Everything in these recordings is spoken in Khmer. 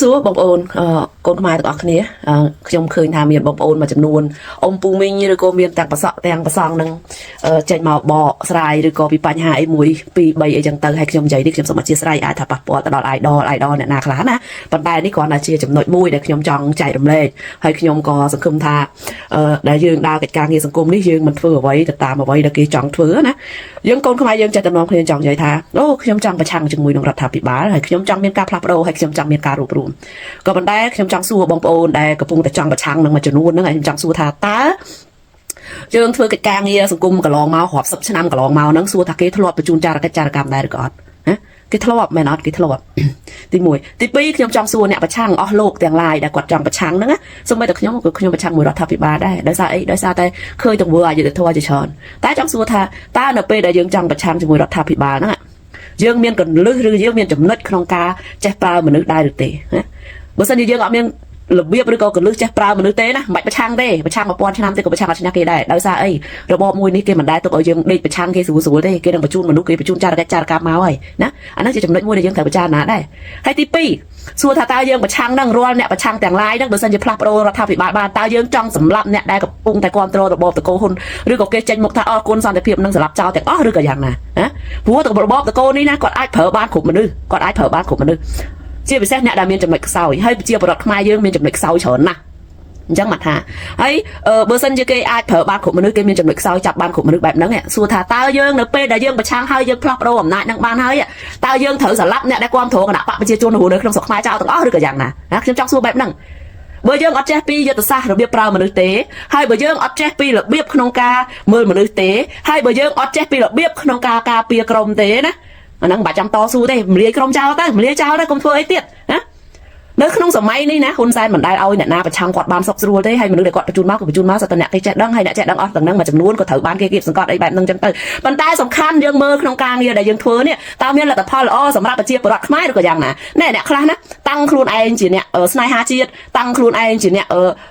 សួរបងប្អូនកូនខ្មែរទាំងអស់គ្នាខ្ញុំឃើញថាមានបងប្អូនមួយចំនួនអ៊ំពូមីងឬក៏មានទាំងប្រសក់ទាំងប្រសងនឹងចេញមកបកស្រាយឬក៏ពីបញ្ហាអី1 2 3អីចឹងទៅហើយខ្ញុំនិយាយនេះខ្ញុំសូមអធិស្ឋានអាចថាប៉ះពាល់ទៅដល់ idol អ្នកណាខ្លះណាប៉ុន្តែនេះគ្រាន់តែជាចំណុចមួយដែលខ្ញុំចង់ចែករំលែកហើយខ្ញុំក៏សង្ឃឹមថាដែលយើងដើរកិច្ចការងារសង្គមនេះយើងមិនធ្វើអ្វីទៅតាមអ្វីដែលគេចង់ធ្វើណាយើងកូនខ្មែរយើងចេះតែនាំគ្នាចង់និយាយថាអូខ្ញុំចង់ប្រឆាំងជាមួយនឹងរដ្ឋាភិបាលហើយខ្ញុំចង់មានការផ្លាស់ប្ដូរហើយខ្ញុំចង់មានការរួបរวมក៏ប៉ុន្តែខ្ញុំចង់សួរបងប្អូនដែលកំពុងតែចង់ប្រឆាំងនឹងមួយចំនួនហ្នឹងហើយខ្ញុំចង់សួរថាតើយើងធ្វើកិច្ចការងារសង្គមកន្លងមករាប់សិបឆ្នាំកន្លងមកហ្នឹងសួរថាគេធ្លាប់បញ្ជូនចារកិច្ចចារកម្មដែរឬក៏អត់ណាគេធ្លាប់មែនអត់គេធ្លាប់ទី1ទី2ខ្ញុំចង់សួរអ្នកប្រឆាំងអស់លោកទាំងឡាយដែលគាត់ចង់ប្រឆាំងហ្នឹងណាសូម្បីតែខ្ញុំក៏ខ្ញុំប្រឆាំងមួយរដ្ឋាភិបាលដែរដោយសារអីដោយសារតែឃើញទង្វើអយុត្តិធម៌ជាច្រើនតែចង់សួរថាតើនៅពេលដែលយើងចង់ប្រឆាំងជាមួយរដ្ឋាភិបាលហ្នឹងយើងមានកលឹះឬយើងមានចំណុចក្នុងការចេះប្រើមនុស្សដែរឬទេណាបើសិនជាយើងអត់មានរបៀបឬក៏កលឹះចេះប្រើមនុស្សទេណាមិនបាច់ប្រឆាំងទេប្រឆាំង1000ឆ្នាំទេក៏ប្រឆាំងអត់ឈ្នះគេដែរដោយសារអីរបបមួយនេះគេមិនដែលទុកឲ្យយើងដេកប្រឆាំងគេស្រួលទេគេនឹងបញ្ជូនមនុស្សគេបញ្ជូនចារកិច្ចចារកម្មមកហើយណាអានោះជាចំណុចមួយដែលយើងត្រូវពិចារណាដែរហើយទី2សួរថាតើយើងប្រឆាំងនឹងរាល់អ្នកប្រឆាំងទាំងឡាយហ្នឹងបើសិនជាផ្លាស់ប្ដូររដ្ឋាភិបាលបានតើយើងចង់សម្លាប់អ្នកដែលកំពុងតែគ្រប់គ្រងរបបតកូលហ៊ុនឬក៏គេចេញមុខថាអរគុណសន្តិភាពនឹងសម្លាប់ចោលទាំងអស់ឬក៏យ៉ាងណាណាព្រោះរបបតកូលនេះណាគាត់អាចប្រើបានគ្រប់មនុស្សគាត់អាចប្រើបានគ្រប់មនុស្សជាពិសេសអ្នកដែលមានចំណុចខ្សោយហើយប្រជាពលរដ្ឋខ្មែរយើងមានចំណុចខ្សោយច្រើនណាស់អញ្ចឹងមកថាហើយបើសិនជាគេអាចប្រើបានគ្រប់មនុស្សគេមានចំណុចខ្សោយចាប់បានគ្រប់មនុស្សបែបហ្នឹងសួរថាតើយើងនៅពេលដែលយើងប្រឆាំងហើយយើងផ្លាស់ប្ដូរអំណាចនឹងបានហើយតើយើងត្រូវសម្លាប់អ្នកដែលគ្រប់គ្រងគណៈបកប្រជាជននៅក្នុងស្រុកខ្មែរចោលទាំងអស់ឬក៏យ៉ាងណាខ្ញុំចង់សួរបែបហ្នឹងបើយើងអត់ចេះពីយុទ្ធសាស្ត្ររបៀបប្រើមនុស្សទេហើយបើយើងអត់ចេះពីរបៀបក្នុងការមើលមនុស្សទេហើយបើយើងអត់ចេះពីរបៀបក្នុងការការពារក្រុមទេណាអាហ្នឹងមិនបាច់ចាំតស៊ូទេមលាយក្រុមចោលទៅមលាយចោលទៅកុំធ្វើអីទៀតណានៅក្នុងសម័យនេះណាហ៊ុនសែនមិនដែលឲ្យអ្នកណាប្រឆាំងគាត់បានសុខស្រួលទេហើយមនុស្សដែលគាត់បញ្ជូនមកក៏បញ្ជូនមកសត្វអ្នកគេចេះដឹងហើយអ្នកចេះដឹងអស់ទាំងហ្នឹងមួយចំនួនក៏ត្រូវបានគេគៀបសង្កត់អីបែបហ្នឹងចឹងទៅប៉ុន្តែសំខាន់យើងមើលក្នុងការងារដែលយើងធ្វើនេះតើមានលទ្ធផលល្អសម្រាប់ប្រជាពលរដ្ឋខ្មែរឬក៏យ៉ាងណាណែអ្នកខ្លះណាតាំងខ្លួនឯងជាអ្នកស្នេហាជាតិតាំងខ្លួនឯងជាអ្នក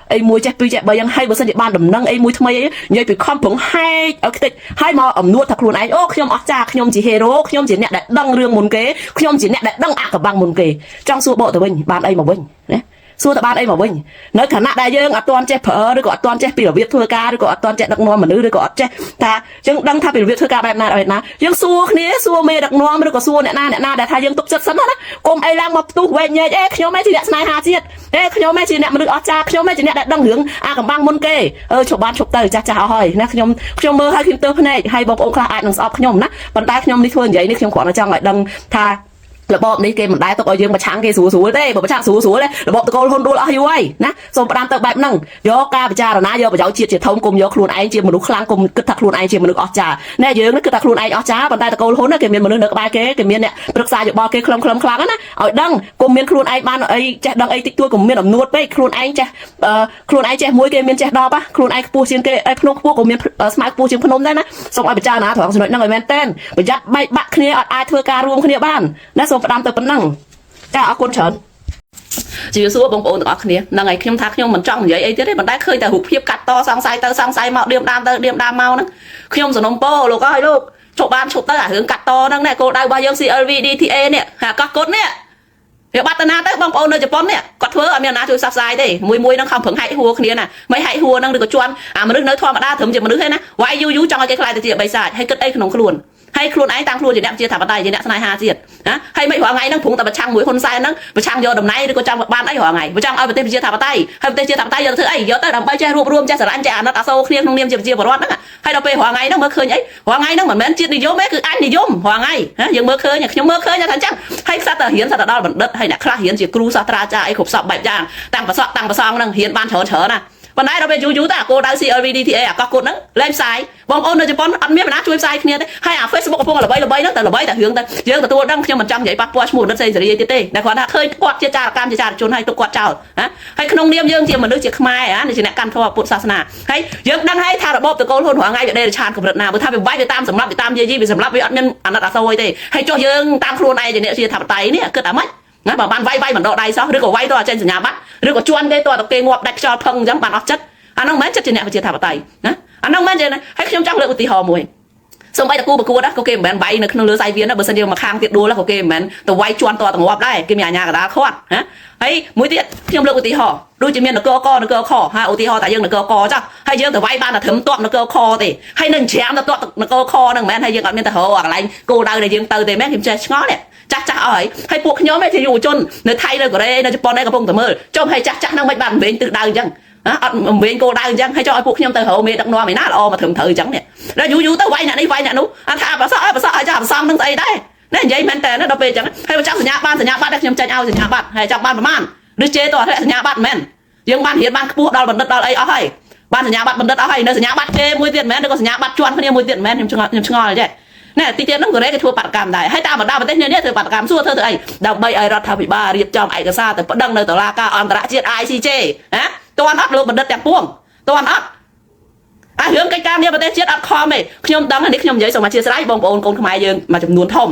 អីមួយចេះពីរចេះបីយ៉ាងហើយបើសិនជាបានដំណឹងអីមួយថ្មីអីនិយាយពីខំប្រឹងហែកឲ្យខ្ទេចហើយមកអំនួតថាខ្លួនឯងអូខ្ញុំអស្ចារ្យខ្ញុំជាហេរ៉ូខ្ញុំជាអ្នកដែលដឹងរឿងមុនគេខ្ញុំជាអ្នកដែលដឹងអាកំបាំងមុនគេចង់សួរបកទៅវិញបានអីមកវិញណាសួរតើបានអីមកវិញនៅខណៈដែលយើងអត់ទាន់ចេះប្រើឬក៏អត់ទាន់ចេះពីរបៀបធ្វើការឬក៏អត់ទាន់ចេះដឹកនាំមនុស្សឬក៏អត់ចេះថាយើងដឹងថាពីរបៀបធ្វើការបែបណាយើងសួរគ្នាសួរមេដឹកនាំឬក៏សួរអ្នកណាដែលថាយើងទុកចិត្តសិនណាកុំអីឡើងមកផ្ទុះវែងញែកខ្ញុំឯងជាអ្នកស្នេហាជាតិខ្ញុំឯងជាអ្នកមនុស្សអស្ចារ្យខ្ញុំឯងជាអ្នកដែលដឹងរឿងអាកំបាំងមុនគេឈប់បានឈប់ទៅចាស់អស់ហើយណាខ្ញុំមើលហើយខ្ញុំទើសភ្នែកហើយបងប្អូនខ្លះអាចនឹងស្អប់ខ្ញុំណាប៉ុន្តែខ្ញុំនេះធ្វើនិយាយនេះខ្ញុំគ្រាន់តែចង់ឲ្យដឹងថារបបនេះគេមិនដែលទុកឲ្យយើងប្រឆាំងគេស្រួលទេបើប្រឆាំងស្រួលទេរបបតកូលហ៊ុនដួលអស់យូរហើយណាសូមផ្ដាំទៅបែបហ្នឹងយកការពិចារណាយកប្រយោជន៍ជាតិជាធំគុំយកខ្លួនឯងជាមនុស្សខ្លាំងគុំគិតថាខ្លួនឯងជាមនុស្សអស្ចារ្យណែយើងគិតថាខ្លួនឯងអស្ចារ្យប៉ុន្តែតកូលហ៊ុនគេមានមនុស្សនៅក្បែរគេមានអ្នកប្រឹក្សាយោបល់គេខ្លឹមខ្លាំងណាឲ្យដឹងគុំមានខ្លួនឯងបានអីចេះដឹងអីតិចតួចគុំមានអំនួតពេកខ្លួនឯងចេះមួយគេមានចេះ10ខ្លួនឯងខ្ពស់ជាងគេឯភ្នំខ្ពស់ក៏មានស្មើខ្ពស់ជាងភ្នំដែរណាសូមឲ្យពិចារណាត្រង់ចំណុចហ្នឹងឲ្យមែនតែនប្រយ័ត្នបែកបាក់គ្នាអត់អាចធ្វើការរួមគ្នាបានណាសូមផ្ដាំទៅប៉ុណ្ណឹងចាអរគុណច្រើនជម្រាបសួរបងប្អូនទាំងអស់គ្នាហ្នឹងហើយខ្ញុំថាខ្ញុំមិនចង់និយាយអីទៀតទេប៉ុន្តែឃើញតែរូបភាពកាត់តសង្ស័យទៅសង្ស័យមកឌៀមដាមទៅឌៀមដាមមកហ្នឹងខ្ញុំសនំពោលោកអើយលោកជប់បានឈប់ទៅអារឿងកាត់តហ្នឹងណែគោលដៅរបស់យើង CLV DTA នេះអាកោះកុដនេះវាបាត់តាណាទៅបងប្អូននៅជប៉ុននេះគាត់ធ្វើអត់មានណាជួយផ្សព្វផ្សាយទេមួយហ្នឹងខំប្រឹងហែកហួរគ្នាណាមិនហែកហួរហ្នឹងឬក៏ជន់អាមនុស្សនៅធម្មតាត្រឹមជាមនុស្សទេណាវាយយូចង់ឲ្យគេខ្លាយទៅជាបិសាចហើយគិតអីក្នុងខ្លួនហើយខ្លួនឯងតាំងខ្លួនជាអ្នកជាថាបតៃជាអ្នកស្នេហាជាតិណាហើយមិនរាល់ថ្ងៃហ្នឹងព្រមតែប្រឆាំងមួយហ៊ុនសែនហ្នឹងប្រឆាំងយកតំណែងឬក៏ចង់បានអីរាល់ថ្ងៃប្រឆាំងឲ្យប្រទេសជាថាបតៃហើយប្រទេសជាថាបតៃយកទៅធ្វើអីយកទៅដើម្បីចេះរួបរวมចេះស្រឡាញ់ចេះអាណិតអាសូរគ្នាក្នុងនាមជាប្រជាពលរដ្ឋហ្នឹងហើយដល់ពេលរាល់ថ្ងៃហ្នឹងមើលឃើញអីរាល់ថ្ងៃហ្នឹងមិនមែនជាតិនិយមទេគឺអញនិយមរាល់ថ្ងៃយើងមើលឃើញខ្ញុំមើលឃើញថាអញ្ចឹងហើយខ្សត្រតែរៀនខ្សត្រដល់បណ្ឌិតហើយអ្នកខ្លះរៀនជាគ្រូសាស្ត្រាចារ្យអីគ្រប់សពបែបយ៉ាងតាំងប្រសក់តាំងប្រសងហ្នឹងរៀនបានច្រើនណាប៉ុន្តែដល់ពេលយូរទៅអាគោលដៅ CLV DTA អាកោះកុដហ្នឹងលេងផ្សាយបងប្អូននៅជប៉ុនអត់មានបណ្ណាជួយផ្សាយគ្នាទេហើយអា Facebook កំពុងល្បីហ្នឹងតែល្បីតែរឿងទៅយើងទទួលដឹងខ្ញុំមិនចង់និយាយប៉ះពាល់ឈ្មោះបណ្ឌិតសេងសេរីទៀតទេតែគាត់ថាឃើញគាត់ជាចារកម្មជាចារជនហើយទុកគាត់ចោលណាហើយក្នុងនាមយើងជាមនុស្សជាខ្មែរជាអ្នកកាន់ធម៌ពុទ្ធសាសនាហើយយើងដឹងហើយថារបបតកូលហ៊ុនរាល់ថ្ងៃវាដេរឆានកម្រិតណាបើថាវាវាយវាតាមសម្រាប់វាតាមយាយវាសម្រាប់វាអត់មានអាណិតអាសូរអីទេហើយចុះយើងតាមខ្លួនឯងជាអ្នកជាថាបតៃនេះគិតអាម៉េចណាបើបានវាយមិនដកដៃសោះឬក៏វាយទៅអចេញសញ្ញាបត្រឬក៏ជន់គេទៅគេងាប់ដាច់ខ្យល់ផឹងអញ្ចឹងបានអស់ចិត្តអានោះមិនមែនចិត្តជាអ្នកវិជាថាបតៃណាអានោះមិនមែនទេហើយខ្ញុំចង់លើកឧទាហរណ៍មួយ សូម្បីតែគូប្រកួតក៏គេមិនមែនវាយនៅក្នុងលើសាយវាណាបើសិនយើងមកខាងទៀតដួលក៏គេមិនមែនទៅវាយជន់តងាប់ដែរគេមានអាញាកដាលខាត់ណាហើយមួយទៀតខ្ញុំលើកឧទាហរណ៍ដូចជាមាននគរកនគរខហើយឧទាហរណ៍តែយើងនគរកចាស់ហើយយើងទៅវាយបានតែត្រឹមតបនគរខទេហើយនឹងច្រាមទៅតបនគរខហ្នឹងមិនមែនហើយយើងអត់មានទៅរកអាកន្លែងគោលដៅដែលយើងទៅទេមែនខ្ញុំចេះឆ្ងល់នេះចាស់អស់ហើយពួកខ្ញុំឯងជាយុវជននៅថៃនៅកូរ៉េនៅជប៉ុនឯងកំពុងតែមើលចុះហើយចាស់ហ្នឹងមិនបានវិញទិសដៅអញ្ចឹងអត់វិញគោលដៅអញ្ចឹងហើយចុះឲ្យពួកខ្ញុំទៅរកមេដឹកនាំឯណាល្អមកត្រឹមត្រូវអញ្ចឹងនេះដល់យូរទៅវាយអ្នកនេះវាយអ្នកនោះអត់ថាប្រសឲ្យចាស់ប្រសំនឹងស្អីដែរណានិយាយមែនតើដល់ពេលអញ្ចឹងហើយចាំសញ្ញាបត្រដែលខ្ញុំចាញ់ឲ្យសញ្ញាបត្រហើយចាំបានប្រមាណឬជេតអត់សញ្ញាបត្រមែនយើងបានរៀនបានខ្ពស់ដល់បណ្ឌិតដល់អីអស់ហើយបានសញ្ញាបត្របណ្ឌិតអស់ហើយនៅសញ្ញាបត្រគេមួយទៀតមែនឬក៏សញ្ញាបត្រជាន់គ្នាមួយទៀតមែនខ្ញុំឆ្ងល់ចេះណែទីទៀតហ្នឹងកូរ៉េគេធ្វើបាតកម្មដែរហើយតាមបណ្ដាប្រទេសនេះធ្វើបាតកម្មសួរធ្វើទៅអីដើម្បីឲ្យរដ្ឋាភិបាលរៀបចំឯកសារទៅប្តឹងនៅតុលាការអន្តរជាតិ ICJ ណាតន់អត់លោកបណ្ឌិតទាំងពួងតន់អត់អារឿងកិច្ចការងារប្រទេសជាតិអត់ខំទេខ្ញុំដឹងនេះខ្ញុំនិយាយសូមអធិស្ឋានបងប្អូនកូនខ្មែរយើងមួយចំនួនធំ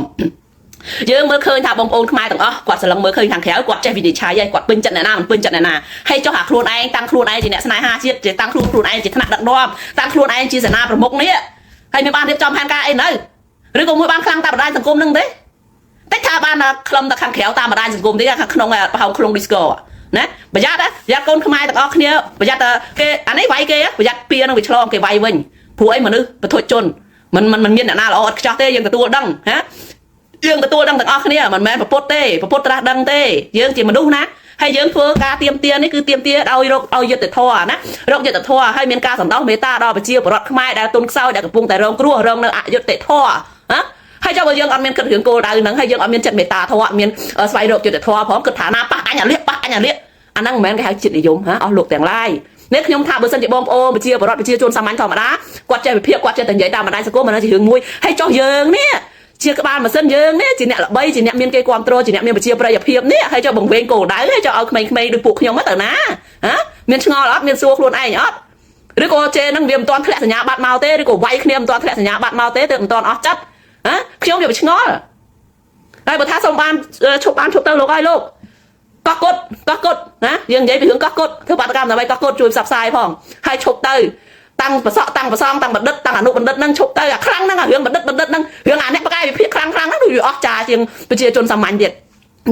យើងមើលឃើញថាបងប្អូនខ្មែរទាំងអស់គាត់ស្រឡឹងមើលឃើញខាងក្រៅគាត់ចេះវិនិច្ឆ័យហើយគាត់ពេញចិត្តអ្នកណាមិនពេញចិត្តអ្នកណាហើយចុះអាខ្លួនឯងតាំងខ្លួនឯងជាអ្នកស្នេហាជាតិជាតាំងខ្លួនឯងជាថ្នាក់ដឹកនាំតាំងខ្លួនឯងជាសេនាប្រមុខនេះហើយមានបានរៀបចំផែនការអីនៅឬក៏មួយបានខ្លាំងតាមបណ្ដាញសង្គមនឹងទេតែថាបានខ្លឹមតែខាងក្រៅតាមបណ្ដាញសង្គមទេខាងក្នុងប្រហោងក្នុង Discord ណាប្រយ័ត្នកូនខ្មែរទាំងអស់គ្នាប្រយ័ត្នគេអានេះវាយគេប្រយ័ត្នពៀនឹងវាឆ្លងគេវាយវិញព្រោះអីមនុស្សបទុជនមិនមានអ្នកណាល្អឥតខ្ចោះទេយើងទទួលដឹងណាយើងទទួលដឹងទាំងអស់គ្នាមិនមែនប្រពុតទេប្រពុតត្រាស់ដឹងទេយើងជាមនុស្សណាហើយយើងធ្វើការទៀមទានេះគឺទៀមទាឲ្យរកឲ្យយុត្តិធម៌ណារកយុត្តិធម៌ហើយមានការសន្តោសមេត្តាដល់ប្រជាពលរដ្ឋខ្មែរដែលទុនខ្សោយដែលកំពុងតែរងគ្រោះរងនៅអយុត្តិធម៌ណាហើយចាំបើយើងអត់មានគិតរឿងគោលដៅហ្នឹងហើយយើងអត់មានចិត្តមេត្តាធម៌អត់មានស្វែងរកយុត្តិធម៌ផងគិតថាណាប៉ះអញអាលៀកប៉ះអញអាលៀកអាហ្នឹងមិនមែនគេហៅចិត្តនិយមអស់លោកទាំងឡាយនេះខ្ញុំថាបើសិនជាបងប្អូនប្រជាពលរដ្ឋប្រជាជនសាមញ្ញធម្មតាគាត់ចេះវិភាគគាត់ចេះតែនិយាយតាមបណ្ដាញសង្គមអាហ្នឹងជារឿងមួយហើយចោះយើងនេះជាក្បាលម៉ាស៊ីនយើងនេះជាអ្នកល្បីជាអ្នកមានគេគ្រប់គ្រងជាអ្នកមានប្រជាប្រិយភាពនេះហើយចុះបង្វែងគោលដៅហើយចុះឲ្យក្មេងៗដូចពួកខ្ញុំទៅណាមានឆ្ងល់អត់មានសួរខ្លួនឯងអត់ឬក៏ជេនឹងវាមិនទាន់ធ្លាក់សញ្ញាបត្រមកទេឬក៏វាយគ្នាមិនទាន់ធ្លាក់សញ្ញាបត្រមកទេទើបមិនទាន់អស់ចិត្តខ្ញុំវាឆ្ងល់ហើយបើថាសូមបានឈប់ទៅលោកហើយលោកកោះកុដណាយើងនិយាយពីរឿងកោះកុដធ្វើបាតកម្មដើម្បីកោះកុដជួយផ្សព្វផ្សាយផងហើយឈប់ទៅតាំងប្រសក់តាំងប្រសងតាំងបណ្ឌិតតាំងអនុបណ្ឌិតហ្នឹងឈប់ទៅអាខ្លាំងហ្នឹងអារឿងបណ្ឌិតហ្នឹងរឿងអាអ្នកបកកាយវិភាគខ្លាំងហ្នឹងដូចវាអស់ចាជាងប្រជាជនសាមញ្ញទៀត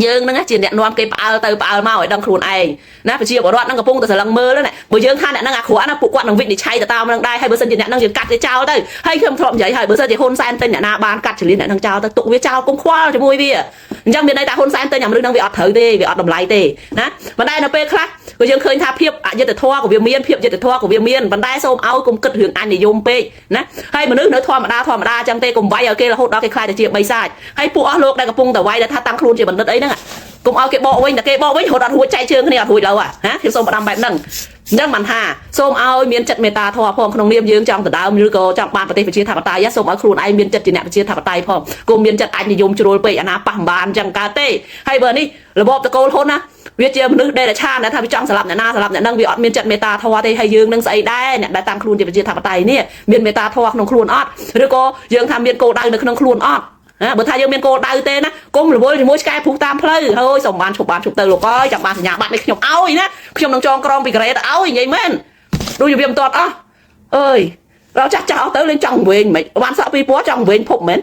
យើងហ្នឹងជាអ្នកនាំគេផ្អើលទៅផ្អើលមកឲ្យដឹងខ្លួនឯងណាប្រជាពលរដ្ឋហ្នឹងកំពុងតែស្រឡឹងមើលណាបើយើងថាអ្នកហ្នឹងអាក្រក់ណាពួកគាត់នឹងវិនិច្ឆ័យទៅតាមហ្នឹងដែរហើយបើសិនជាអ្នកហ្នឹងយើងកាត់វាចោលទៅហើយខ្ញុំធ្លាប់និយាយហើយបើសិនជាហ៊ុនសែនទិញអ្នកណាបានកាត់ចលៀនអ្នកហ្នឹងចោលទៅទុកវាចោលកុំខ្វល់ជាមួយវាអញ្ចឹងមានន័យថាហ៊ុនសែនទិញអាមនុស្សហ្នឹងវាអត់ត្រូវទេវាអត់តម្លៃទេណាប៉ុន្តែនៅពេលខ្លះក៏យើងឃើញថាភាពអយុត្តិធម៌ក៏វាមានភាពយុត្តិធម៌ក៏វាមានប៉ុន្តែសូមឲ្យកុំគិតរឿងអនិយមពេកណាហើយមនុស្សនៅធម្មតាអញ្ចឹងទេកុំវាយឲ្យគេរហូតដល់គេខ្លាចទៅជាបិសាចហើយពួកអស់លោកដែលកំពុងតែវាយថាតាំងខ្លួនជាបណ្ឌិតអីហ្នឹងកុំឲ្យគេបកវិញតែគេបកវិញរហូតអត់រួចចែកជើងគ្នាអត់រួចឡើយខ្ញុំសូមផ្ដាំបែបហ្នឹងអញ្ចឹងបានថាសូមឲ្យមានចិត្តមេត្តាធម៌ផងក្នុងនាមយើងចង់ដណ្ដើមឬក៏ចង់បានប្រទេសប្រជាធិបតេយ្យសូមឲ្យខ្លួនឯងមានចិត្តជាអ្នកប្រជាធិបតេយ្យផងកុំមានចិត្តអនិយមជ្រុលពេកអាណាប៉ះម្បានអញ្ចឹងកើតទេហើយបើនេះរបបតកូលហ៊ុនណាវាជាមនុស្សដេរឆានដែលថាវាចង់ស្លាប់អ្នកណាស្លាប់អ្នកហ្នឹងវាអត់មានចិត្តមេត្តាធម៌ទេហើយយើងនឹងស្អីដែរអ្នកដែលតាំងខ្លួនជាប្រជាធិបតេយ្យនេះមានមេត្តាធម៌ក្នុងខ្លួនអត់ឬក៏យើងថាមានគោលដៅនៅក្នុងខ្លួនអត់បើថាយើងមានគោលដៅទេណាកុំរវល់ជាមួយឆ្កែភុះតាមផ្លូវហើយសូមបានឈប់ទៅលោកអើយចាំបានសញ្ញាបត្រនេះខ្ញុំឲ្យណាខ្ញុំនឹងចងក្រងពីកូរ៉េទៅឲ្យនិយាយមែនដូចវាមិនទាត់អស់អើយเราចាស់អស់ទៅលេងចង់វិញមិនបានសក់ពីពណ៌ចង់វិញភពមែន